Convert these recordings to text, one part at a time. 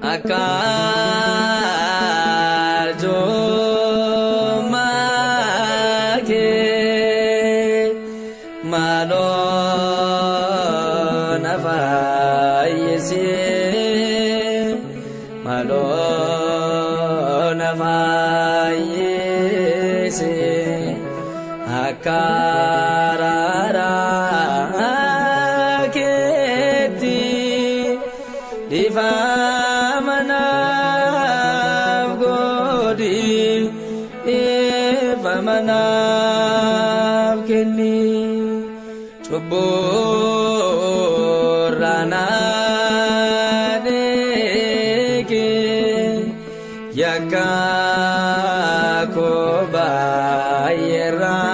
Akarjo make malon afayese akarara keti divamana godi divamana keni chuburana deke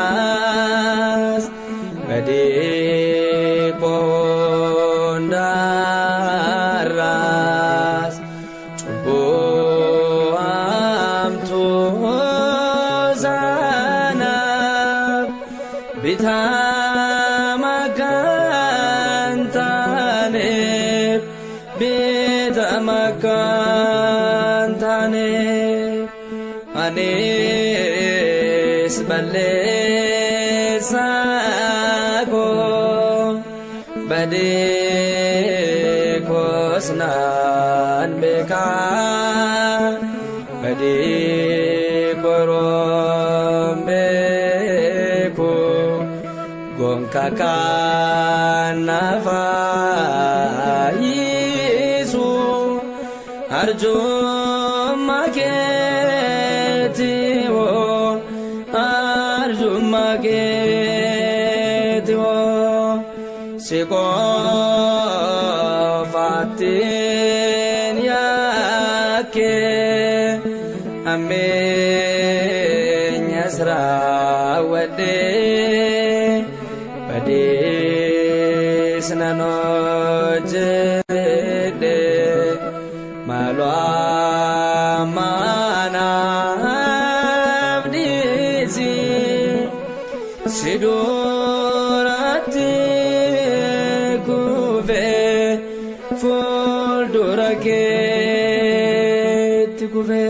yakakobayeras bade pondaras amtuzana bitamakantane anis balesako bade kosnan beka bade korombeku gonkakanafayisu arjo maketiwo sikofatin yake amenyasra wade bade snanojede malwa mana abdisi sidurati kuve fulduraket kuve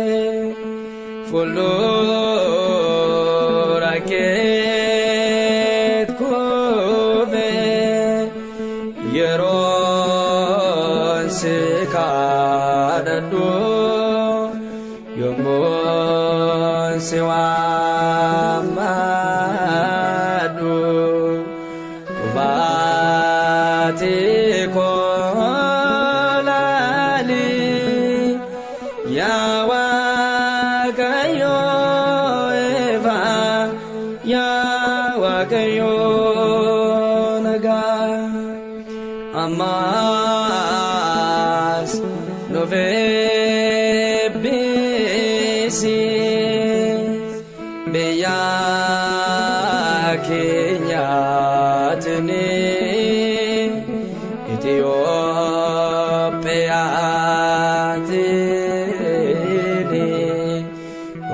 fulduraket kuve yeron sikadadu yomon siwamadu vati kolali yawakayo eva yawakayo naga amas novebisi beya kenyatni Ethiopia tini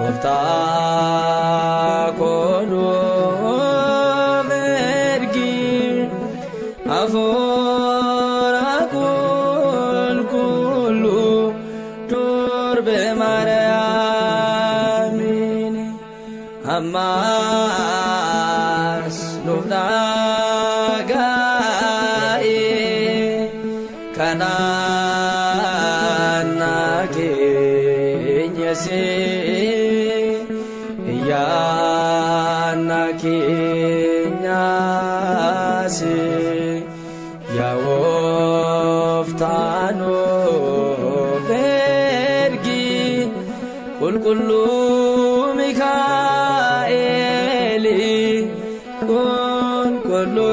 ofta kono mergi afora kulu turbe mariamin amas nufnagai kanana kenyase yana kenyase yawoftano vergi kullu mikaeli kullu